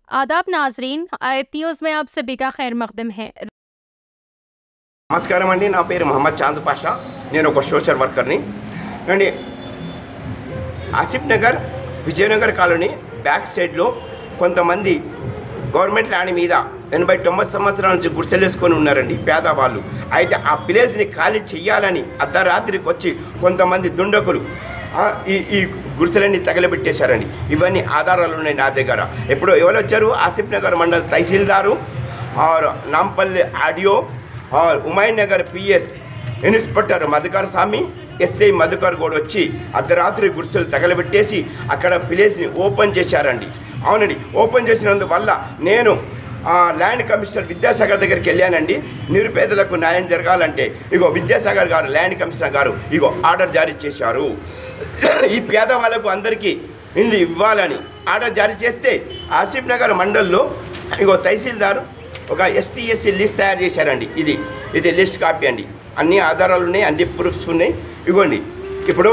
आदाब नाजरीन, आयत न्यूज़ में आप सभी का खैर मकदम है। నమస్కారం అండి, నా పేరు మహమ్మద్ చాంద్ పాషా. నేను ఒక సోషల్ వర్కర్ని అండి. ఆసిఫ్ నగర్ విజయనగర్ కాలనీ బ్యాక్ సైడ్లో కొంతమంది గవర్నమెంట్ ల్యాండ్ మీద 80-90 సంవత్సరాల నుంచి గుడిసెలేసుకొని ఉన్నారండి పేదవాళ్ళు. అయితే ఆ ప్లేస్ని ఖాళీ చెయ్యాలని అర్ధరాత్రికి వచ్చి కొంతమంది దుండకులు ఈ గుడిసెలన్నీ తగలబెట్టేశారండి. ఇవన్నీ ఆధారాలు ఉన్నాయి నా దగ్గర. ఎప్పుడో ఎవరు వచ్చారు? ఆసిఫ్ నగర్ మండల్ తహసీల్దారు ఆర్ నాంపల్లి ఆడియో और उमाय नगर पीएस इन्स्पेक्टर मधुकर स्वामी एसఐ మధుకర్ కూడా వచ్చి అర్ధరాత్రి గుడిసెలు తగలబెట్టేసి అక్కడ ప్లేస్ని ఓపెన్ చేశారండి. అవునండి, ఓపెన్ చేసినందువల్ల నేను ల్యాండ్ కమిషనర్ విద్యాసాగర్ దగ్గరికి వెళ్ళానండి. నిరుపేదలకు న్యాయం జరగాలంటే ఇగో విద్యాసాగర్ గారు, ల్యాండ్ కమిషనర్ గారు ఇగో ఆర్డర్ జారీ చేశారు. ఈ పేదవాళ్ళకు అందరికీ ఇల్లు ఇవ్వాలని ఆర్డర్ జారీ చేస్తే ఆసిఫ్ నగర్ మండల్లో ఇగో తహసీల్దారు ఒక ఎస్టీ/ఎస్సీ లిస్ట్ తయారు చేశారండి. ఇది లిస్ట్ కాపీ అండి. అన్ని ఆధారాలు ఉన్నాయి, అన్ని ప్రూఫ్స్ ఉన్నాయి. ఇగోండి, ఇప్పుడు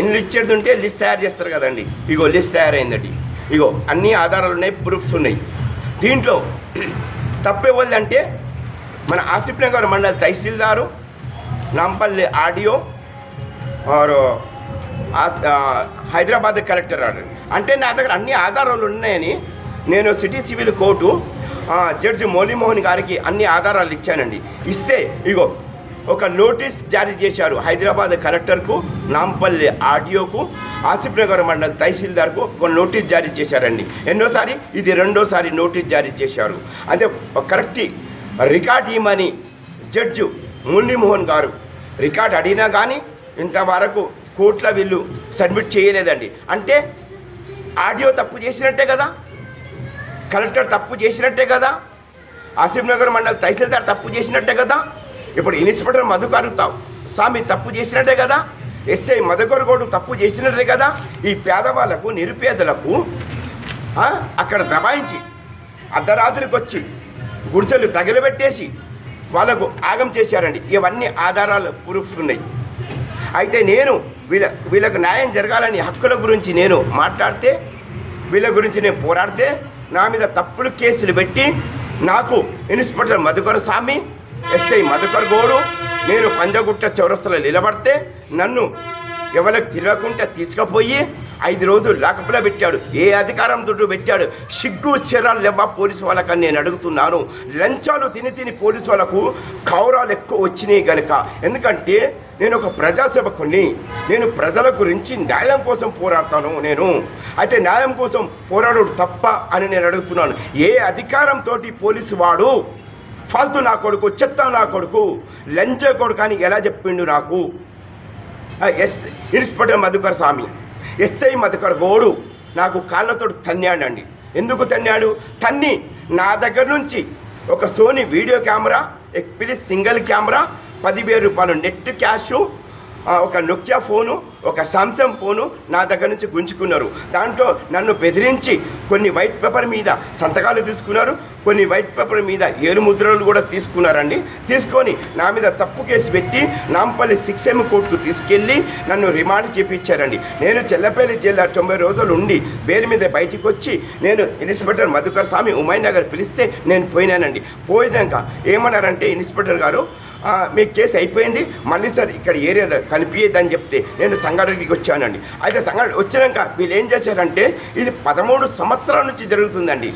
ఇల్లు ఇచ్చేది ఉంటే లిస్ట్ తయారు చేస్తారు కదండి. ఇగో లిస్ట్ తయారైందండి. ఇగో అన్ని ఆధారాలు ఉన్నాయి, ప్రూఫ్స్ ఉన్నాయి. దీంట్లో తప్పేవాళ్ళంటే మన Asif Nagar mandal tahsildar, Nampally audio are Hyderabad collector order. అంటే నా దగ్గర అన్ని ఆధారాలు ఉన్నాయని నేను సిటీ సివిల్ కోర్టు జడ్జి మౌలిమోహన్ గారికి అన్ని ఆధారాలు ఇచ్చానండి. ఇస్తే ఇగో ఒక నోటీస్ జారీ చేశారు హైదరాబాద్ కలెక్టర్కు, నాంపల్లి ఆడియోకు, ఆసిఫ్ నగర్ మండల్ తహసీల్దార్కు ఒక నోటీస్ జారీ చేశారండి. ఎన్నోసారి ఇది రెండోసారి నోటీస్ జారీ చేశారు. అంటే కరెక్ట్ రికార్డ్ ఇవ్వమని జడ్జి మురళీమోహన్ గారు రికార్డ్ అడిగినా కానీ ఇంతవరకు కోర్టులో వీళ్ళు సబ్మిట్ చేయలేదండి. అంటే ఆడియో తప్పు చేసినట్టే కదా, కలెక్టర్ తప్పు చేసినట్టే కదా, ఆసిఫ్ నగర్ మండల్ తహసీల్దార్ తప్పు చేసినట్టే కదా, ఇప్పుడు ఇన్స్పెక్టర్ మధుకర్ స్వామి తప్పు చేసినట్టే కదా, ఎస్ఐ మధుకర్ గౌడ్ తప్పు చేసినట్టే కదా. ఈ పేదవాళ్ళకు, నిరుపేదలకు అక్కడ దబాయించి అర్ధరాత్రికి వచ్చి గుడిసెలు తగిలబెట్టేసి వాళ్ళకు ఆగం చేశారండి. ఇవన్నీ ఆధారాలు, ప్రూఫ్స్ ఉన్నాయి. అయితే నేను వీళ్ళకు న్యాయం జరగాలని హక్కుల గురించి నేను మాట్లాడితే, వీళ్ళ గురించి నేను పోరాడితే నా మీద తప్పుడు కేసులు పెట్టి నాకు ఇన్స్పెక్టర్ మధుకర్ స్వామి, ఎస్ఐ మధుకర్ గౌడు, నేను పంజగుట్ట చౌరస్తలో నిలబడితే నన్ను ఎవరికి తెలియకుండా తీసుకుపోయి 5 రోజులు లాకప్లో పెట్టాడు. ఏ అధికారంతో పెట్టాడు? సిగ్గు చర్యలు లేవా పోలీసు వాళ్ళకని నేను అడుగుతున్నాను. లంచాలు తిని పోలీసు వాళ్ళకు కౌరాలు ఎక్కువ వచ్చినాయి కనుక. ఎందుకంటే నేను ఒక ప్రజాసేవకుని, నేను ప్రజల గురించి న్యాయం కోసం పోరాడతాను నేను. అయితే న్యాయం కోసం పోరాడు తప్ప అని నేను అడుగుతున్నాను. ఏ అధికారంతో పోలీసు వాడు ఫాల్తు నా కొడుకు, చెత్త నా కొడుకు, లంచ కొడుకు అని ఎలా చెప్పిండు నాకు ఇన్స్పెక్టర్ మధుకర్ స్వామి, ఎస్ఐ మధుకర్ గౌడు నాకు కాళ్ళతో తన్నాడండి. ఎందుకు తన్నాడు? తన్ని నా దగ్గర నుంచి ఒక Sony video camera, experience single camera, 10,000 రూపాయలు నెట్ క్యాష్, ఒక నోకియా ఫోను, ఒక సామ్సంగ్ ఫోను నా దగ్గర నుంచి గుంజుకున్నారు. దాంట్లో నన్ను బెదిరించి కొన్ని వైట్ పేపర్ మీద సంతకాలు తీసుకున్నారు, కొన్ని వైట్ పేపర్ మీద ఏలు ముద్రలు కూడా తీసుకున్నారండి. తీసుకొని నా మీద తప్పు కేసు పెట్టి నాంపల్లి 6M కోర్టుకు తీసుకెళ్ళి నన్ను రిమాండ్ చేపించారండి. నేను చెల్లపల్లి జైల్లో 90 రోజులు ఉండి బెయిల్ మీద బయటికి వచ్చి నేను ఇన్స్పెక్టర్ మధుకర్ స్వామి ఉమాయ్ నగర్ పిలిస్తే నేను పోయినానండి. పోయినాక ఏమన్నారంటే ఇన్స్పెక్టర్ గారు, మీ కేసు అయిపోయింది, మళ్ళీ సార్ ఇక్కడ ఏరియాలో కనిపించదని చెప్తే నేను సంగారెడ్డికి వచ్చానండి. అయితే సంగారెడ్డి వచ్చినాక వీళ్ళు ఏం చేశారంటే ఇది 13 సంవత్సరాల నుంచి జరుగుతుందండి.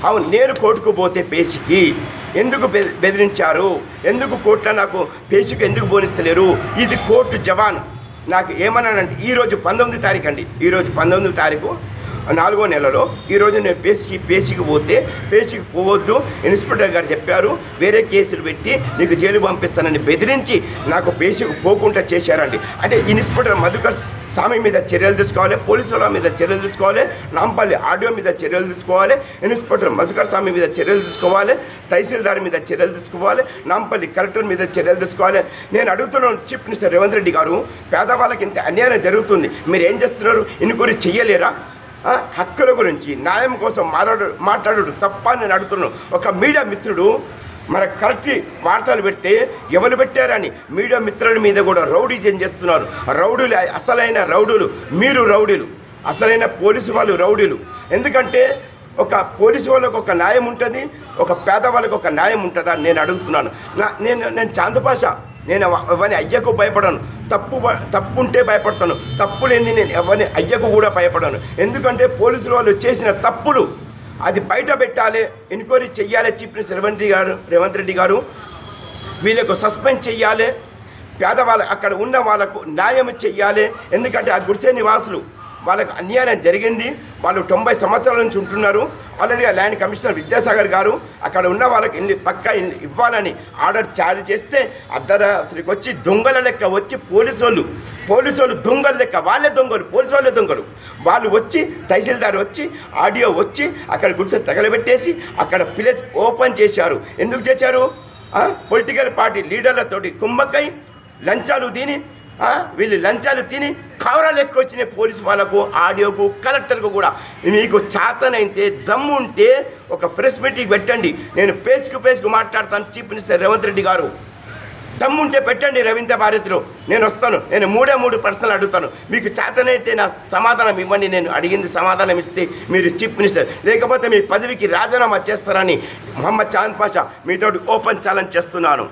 అవును, నేను కోర్టుకు పోతే పేషికి ఎందుకు బెదిరించారు, ఎందుకు కోర్టులో నాకు పేషికి ఎందుకు బోనిస్తలేరు? ఇది కోర్టు జవాన్. నాకు ఏమన్నానంటే ఈరోజు 19వ తారీఖు అండి, ఈరోజు 19వ తారీఖు 4వ నెలలో ఈరోజు నేను పేషికి పోతే పేషికి పోవద్దు, ఇన్స్పెక్టర్ గారు చెప్పారు వేరే కేసులు పెట్టి నీకు జైలు పంపిస్తానని బెదిరించి నాకు పేషికి పోకుండా చేశారండి. అంటే ఇన్స్పెక్టర్ మధుకర్ స్వామి మీద చర్యలు తీసుకోవాలి, పోలీసుల మీద చర్యలు తీసుకోవాలి, నాంపల్లి ఆడియో మీద చర్యలు తీసుకోవాలి, ఇన్స్పెక్టర్ మధుకర్ స్వామి మీద చర్యలు తీసుకోవాలి, తహసీల్దార్ మీద చర్యలు తీసుకోవాలి, నాంపల్లి కలెక్టర్ మీద చర్యలు తీసుకోవాలి. నేను అడుగుతున్నాను చీఫ్ మినిస్టర్ రేవంత్ రెడ్డి గారు, పేదవాళ్ళకి ఇంత అన్యాయం జరుగుతుంది, మీరు ఏం చేస్తున్నారు? ఇన్క్వైరీ చెయ్యలేరా? హక్కుల గురించి న్యాయం కోసం మాట్లాడు తప్ప నేను అడుగుతున్నాను. ఒక మీడియా మిత్రుడు మన కరెక్ట్ వార్తలు పెడితే ఎవరు పెట్టారని మీడియా మిత్రుల మీద కూడా రౌడీజం చేస్తున్నారు. రౌడీలు, అసలైన రౌడీలు మీరు, రౌడీలు, అసలైన పోలీసు వాళ్ళు రౌడీలు. ఎందుకంటే ఒక పోలీసు వాళ్ళకు ఒక న్యాయం ఉంటుంది, ఒక పేదవాళ్ళకు ఒక న్యాయం ఉంటుందా నేను అడుగుతున్నాను. నేను చాందపాష, నేను ఎవరిని అయ్యకు భయపడను. తప్పు ఉంటే భయపడతాను, తప్పు లేని నేను ఎవరిని అయ్యకు కూడా భయపడను. ఎందుకంటే పోలీసులు వాళ్ళు చేసిన తప్పులు అది బయట పెట్టాలి, ఎంక్వైరీ చెయ్యాలి. చీఫ్ మినిస్టర్ రేవంత్ రెడ్డి గారు వీళ్ళకు సస్పెండ్ చెయ్యాలి, పేదవాళ్ళ అక్కడ ఉన్న వాళ్ళకు న్యాయం చెయ్యాలి. ఎందుకంటే ఆ గుడిసె నివాసులు వాళ్ళకు అన్యాయం జరిగింది. వాళ్ళు 90 సంవత్సరాల నుంచి ఉంటున్నారు. ఆల్రెడీ ఆ ల్యాండ్ కమిషనర్ విద్యాసాగర్ గారు అక్కడ ఉన్న వాళ్ళకి పక్కా ఇవ్వాలని ఆర్డర్ జారీ చేస్తే అర్ధరాత్రికి వచ్చి దొంగల లెక్క వచ్చి పోలీసు వాళ్ళు దొంగల లెక్క, వాళ్ళే దొంగలు, పోలీసు వాళ్ళే దొంగలు. వాళ్ళు వచ్చి తహసీల్దార్ వచ్చి ఆడియో వచ్చి అక్కడ గుడిసె తగలబెట్టేసి అక్కడ ప్లేస్ ఓపెన్ చేశారు. ఎందుకు చేశారు? పొలిటికల్ పార్టీ లీడర్లతోటి కుమ్మక్కై లంచాలు తిని వీళ్ళు లంచాలు తిని కవరాలు ఎక్కువ వచ్చినాయి పోలీసు వాళ్ళకు, ఆడియోకు, కలెక్టర్కు కూడా. మీకు చేతనైతే దమ్ము ఉంటే ఒక ప్రెస్ మీటింగ్ పెట్టండి. నేను పేసుకు మాట్లాడతాను. చీఫ్ మినిస్టర్ రేవంత్ రెడ్డి గారు దమ్ముంటే పెట్టండి రవీంద్ర భారతిలో, నేను వస్తాను. నేను 3 ప్రశ్నలు అడుగుతాను. మీకు చేతనైతే నా సమాధానం ఇవ్వండి. నేను అడిగింది సమాధానం ఇస్తే మీరు చీఫ్ మినిస్టర్, లేకపోతే మీ పదవికి రాజీనామా చేస్తారని మొహమ్మద్ చాంద్ పాషా మీతో ఓపెన్ ఛాలెంజ్ చేస్తున్నాను.